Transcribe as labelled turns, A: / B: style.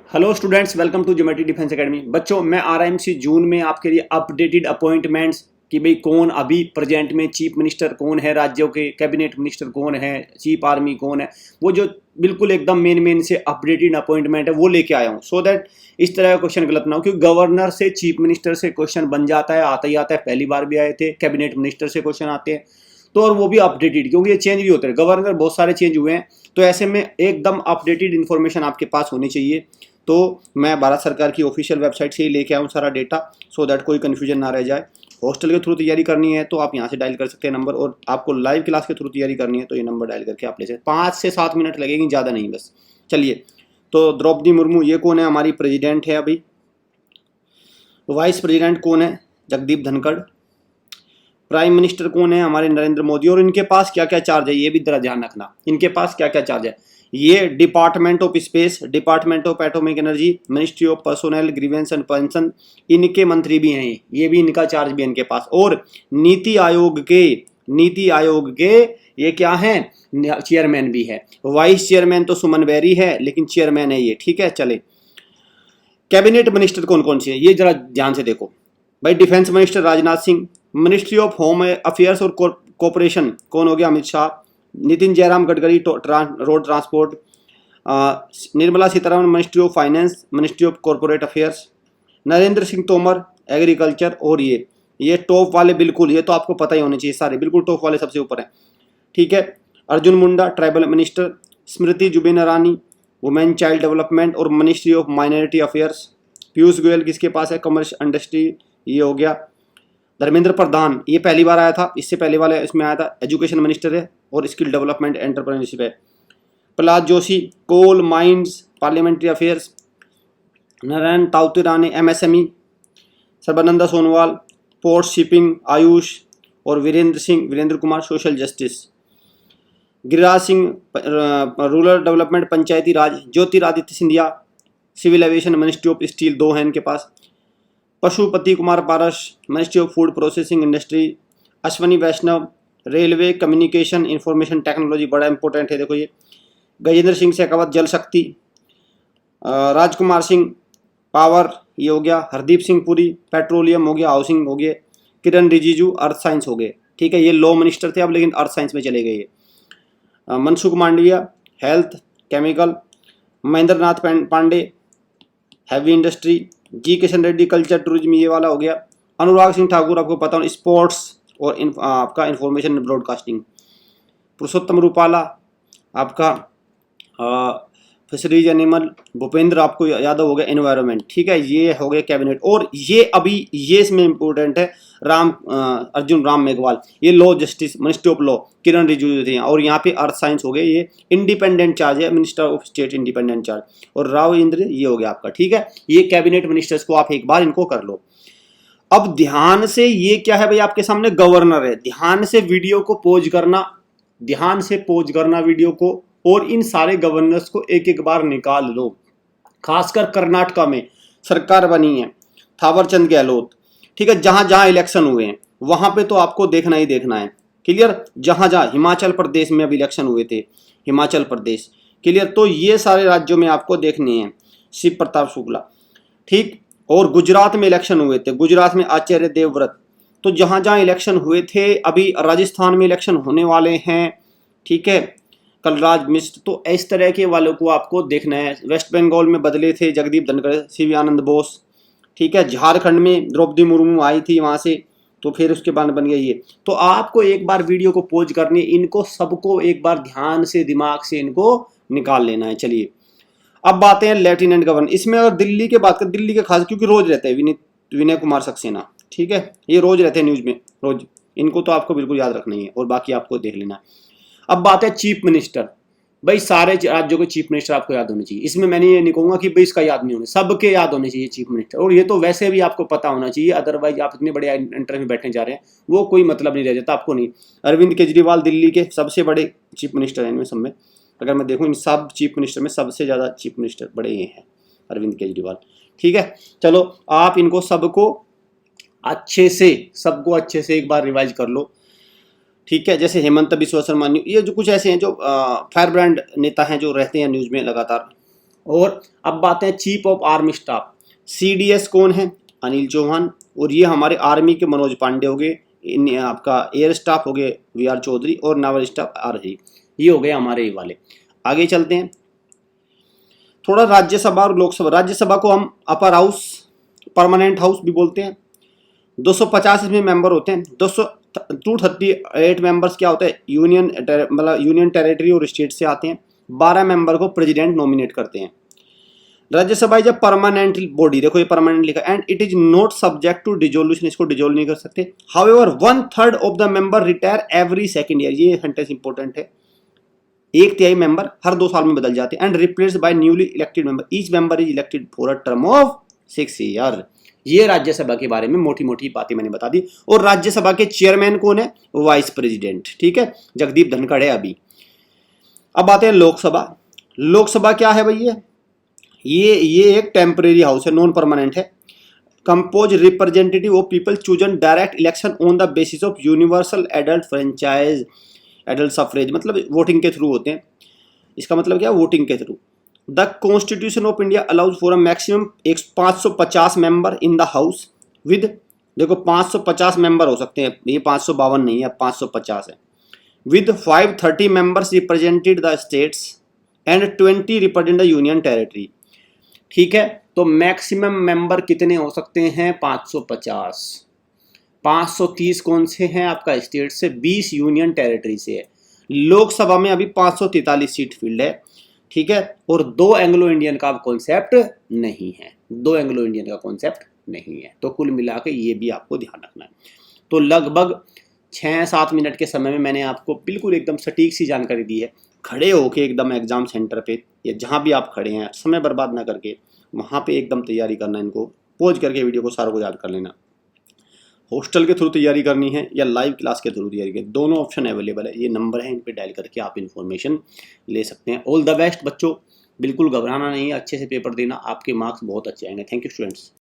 A: Hello students, welcome to geometry defence academy. बच्चों, मैं RIMC जून में आपके लिए अपडेटेड अपॉइंटमेंट्स कि भाई कौन अभी प्रेजेंट में चीफ मिनिस्टर कौन है, राज्यों के कैबिनेट मिनिस्टर कौन है, चीफ आर्मी कौन है, वो जो बिल्कुल एकदम मेन से अपडेटेड अपॉइंटमेंट है वो लेके आया हूँ, सो दैट इस तरह का क्वेश्चन गलत ना हो। क्योंकि गवर्नर से चीफ मिनिस्टर से क्वेश्चन बन जाता है, आता ही आता है, पहली बार भी आए थे, कैबिनेट मिनिस्टर से क्वेश्चन आते हैं तो, और वो भी अपडेटेड, क्योंकि ये चेंज भी होते हैं, गवर्नर बहुत सारे चेंज हुए हैं, तो ऐसे में एकदम अपडेटेड इन्फॉर्मेशन आपके पास होनी चाहिए। तो मैं भारत सरकार की ऑफिशियल वेबसाइट से ही लेके आया हूँ सारा डेटा, सो दैट कोई कन्फ्यूजन ना रह जाए। हॉस्टल के थ्रू तैयारी करनी है तो आप यहाँ से डायल कर सकते हैं नंबर, और आपको लाइव क्लास के थ्रू तैयारी करनी है तो ये नंबर डायल करके आप ले सकते हैं। 5 से 7 मिनट लगेंगे, ज़्यादा नहीं बस। चलिए, तो द्रौपदी मुर्मू ये कौन है? हमारी प्रेसिडेंट है अभी। वाइस प्रेसिडेंट कौन है? जगदीप धनखड़। प्राइम मिनिस्टर कौन है? हमारे नरेंद्र मोदी। और इनके पास क्या क्या चार्ज है ये भी जरा ध्यान रखना, इनके पास क्या क्या चार्ज है। ये department of space, department of atomic energy, ministry of personnel grievance and pension, इनके मंत्री भी हैं, ये भी इनका चार्ज भी इनके पास। और नीति आयोग के ये क्या है? चेयरमैन भी है। वाइस चेयरमैन तो सुमन बेरी है, लेकिन चेयरमैन है ये, ठीक है। चले, कैबिनेट मिनिस्टर कौन कौन से है ये जरा ध्यान से देखो भाई। Defence minister Rajnath Singh, ministry of home affairs और कॉर्पोरेशन कौन हो गया? Amit Shah. Nitin Jairam Gadkari, road transport. Nirmala Sitharaman, ministry of finance, ministry of corporate affairs. Narendra Singh Tomar, agriculture. और ये टॉप वाले, बिल्कुल ये तो आपको पता ही होने चाहिए, सारे बिल्कुल टॉप वाले सबसे ऊपर हैं, ठीक है। Arjun Munda, tribal minister. Smriti Zubin Irani, women child development और ministry of minority affairs. Piyush Goyal किसके पास है? कमर्शियल इंडस्ट्री, ये हो गया। धर्मेंद्र प्रधान, ये पहली बार आया था, इससे पहले वाले इसमें आया था, एजुकेशन मिनिस्टर है और स्किल डेवलपमेंट एंटरप्रेन्योरशिप है। Prahlad Joshi, coal mines, parliamentary affairs. Narayan ताउतिराने, MSME. Sarbananda Sonowal, port shipping, AYUSH. और Virendra Kumar, social justice. Giriraj Singh, rural development panchayati raj. Jyotiraditya Scindia, civil aviation, ministry of steel, 2 हैं इनके पास। Pashupati Kumar Paras, ministry of food processing industry. Ashwini Vaishnaw, railway communication information technology, बड़ा इंपॉर्टेंट है देखो ये। गजेंद्र सिंह शेखावत, जल शक्ति। राजकुमार सिंह, पावर, ये हो गया। हरदीप सिंह पुरी, पेट्रोलियम हो गया, हाउसिंग हो गए। किरण रिजिजू, अर्थ साइंस हो गए, ठीक है। ये लॉ मिनिस्टर थे अब, लेकिन अर्थ साइंस में चले गए। Mansukh Mandaviya, health chemical. Mahendra Nath Pandey, heavy industry. G Kishan Reddy, culture tourism, ये वाला हो गया। अनुराग सिंह ठाकुर, आपको पता हो, स्पोर्ट्स और आपका इंफॉर्मेशन ब्रॉडकास्टिंग। पुरुषोत्तम रूपाला, आपका फिशरीज एनिमल। भूपेंद्र आपको यादव हो गया, एनवायरनमेंट, ठीक है। ये हो गया कैबिनेट। और ये अभी ये इसमें इंपॉर्टेंट है, अर्जुन राम मेघवाल, ये law justice, ministry of law, Kiren Rijiju थे। और यहाँ पे अर्थ साइंस हो गए, ये इंडिपेंडेंट चार्ज है, minister of state independent charge. और राव इंद्र, ये हो गया आपका, ठीक है। ये कैबिनेट मिनिस्टर्स को आप एक बार इनको कर लो। अब ध्यान से, ये क्या है भाई? आपके सामने गवर्नर है, ध्यान से वीडियो को पॉज करना, ध्यान से पॉज करना वीडियो को, और इन सारे गवर्नर्स को एक एक बार निकाल लो। खासकर कर्नाटका में सरकार बनी है थावरचंद गहलोत, ठीक है। जहां जहां इलेक्शन हुए हैं वहां पे तो आपको देखना ही देखना है, क्लियर। जहां जहां, हिमाचल प्रदेश में अभी इलेक्शन हुए थे, हिमाचल प्रदेश, क्लियर। तो ये सारे राज्यों में आपको देखने हैं, शिव प्रताप शुक्ला, ठीक। और गुजरात में इलेक्शन हुए थे, गुजरात में आचार्य देवव्रत। तो जहां जहां इलेक्शन हुए थे, अभी राजस्थान में इलेक्शन होने वाले हैं, ठीक है, कलराज मिश्र। तो इस तरह के वालों को आपको देखना है। वेस्ट बंगाल में बदले थे जगदीप धनखड़, सीवी आनंद बोस, ठीक है। झारखंड में द्रौपदी मुर्मू आई थी वहां से, तो फिर उसके बाद बन गया ये। तो आपको एक बार वीडियो को पॉज करनी है, इनको सबको एक बार ध्यान से दिमाग से इनको निकाल लेना है। चलिए, अब बातें हैं लेफ्टिनेंट गवर्नर। इसमें अगर दिल्ली के बात करें, दिल्ली के खास, क्योंकि रोज रहते हैं विनय कुमार सक्सेना, ठीक है, ये रोज रहते हैं न्यूज में, रोज। इनको तो आपको बिल्कुल याद रखना ही है, और बाकी आपको देख लेना है। अब बात है चीफ मिनिस्टर। भाई सारे राज्यों के चीफ मिनिस्टर आपको याद होने चाहिए। इसमें मैंने ये नहीं कहूंगा कि भाई इसका याद नहीं होने, सबके याद होने चाहिए चीफ मिनिस्टर। और ये तो वैसे भी आपको पता होना चाहिए, अदरवाइज आप इतने बड़े इंटरव्यू में बैठने जा रहे हैं, वो कोई मतलब नहीं रह जाता आपको। नहीं, अरविंद केजरीवाल दिल्ली के सबसे बड़े चीफ मिनिस्टर हैं इनमें सब में। अगर मैं देखूँ इन सब चीफ मिनिस्टर में सबसे ज़्यादा चीफ मिनिस्टर बड़े ये हैं, अरविंद केजरीवाल, ठीक है। चलो, आप इनको सबको अच्छे से एक बार रिवाइज कर लो, ठीक है। जैसे हेमंत बिस्वा शर्मा, ये जो कुछ ऐसे हैं जो फायर ब्रांड नेता हैं जो रहते हैं न्यूज में लगातार, और अब बात है chief of army staff, CDS कौन है? अनिल चौहान। और ये हमारे आर्मी के मनोज पांडे हो गए, आपका एयर स्टाफ हो गए VR चौधरी, और नावल स्टाफ RG। ये हो गए हमारे ये वाले। आगे चलते हैं थोड़ा राज्यसभा और लोकसभा। राज्यसभा को हम अपर हाउस, परमानेंट हाउस भी बोलते हैं। 250 इसमें मेंबर होते हैं। 238 मेंबर्स क्या होते हैं? यूनियन, मतलब यूनियन टेरिटरी और स्टेट से आते हैं। 12 मेंबर को प्रेसिडेंट नॉमिनेट करते हैं। राज्यसभा इज परमानेंट बॉडी, देखो ये परमानेंट लिखा, and it is not subject to dissolution, इसको डिजोल्व नहीं कर सकते। However 1/3 of the member retire every second year, ये सेंटेंस इंपॉर्टेंट है। 1/3 मेंबर हर 2 साल में बदल जाते हैं। And replace by newly elected member, each member is elected for a term of 6 year. ये राज्यसभा के बारे में मोटी मोटी बातें मैंने बता दी। और राज्यसभा के चेयरमैन कौन है? वाइस प्रेसिडेंट, ठीक है, जगदीप धनखड़ है अभी। अब आते हैं लोकसभा। लोकसभा क्या है भैया? ये एक टेम्परेरी हाउस है, नॉन परमानेंट है। Compose representative of people chosen direct election on the basis of universal adult franchise, adult suffrage, मतलब वोटिंग के थ्रू होते हैं। इसका मतलब क्या? वोटिंग के through. The constitution of India allows for a maximum 550 member in the house with, देखो 550 member हो सकते हैं, ये 552 नहीं है, 550 है। With 530 members represented the states and 20 represent the union territory, ठीक है। तो मैक्सिमम मेंबर कितने हो सकते हैं? 550। 530 कौन से हैं? आपका स्टेट से, 20 यूनियन टेरिटरी से है। लोकसभा में अभी 543 सीट फील्ड है, ठीक है। और 2 एंग्लो इंडियन का कॉन्सेप्ट नहीं है, 2 एंग्लो इंडियन का कॉन्सेप्ट नहीं है। तो कुल मिला के ये भी आपको ध्यान रखना है। तो लगभग 6-7 मिनट के समय में मैंने आपको बिल्कुल एकदम सटीक सी जानकारी दी है। खड़े होके एकदम एग्जाम सेंटर पे या जहाँ भी आप खड़े हैं, समय बर्बाद ना करके वहाँ पे एकदम तैयारी करना। इनको पॉज करके वीडियो को सारों को याद कर लेना। हॉस्टल के थ्रू तैयारी करनी है या लाइव क्लास के थ्रू तैयारी करनी, दोनों ऑप्शन अवेलेबल है। ये नंबर है, इन पे डायल करके आप इन्फॉर्मेशन ले सकते हैं। ऑल द बेस्ट बच्चों, बिल्कुल घबराना नहीं है, अच्छे से पेपर देना, आपके मार्क्स बहुत अच्छे आएंगे। Thank you students.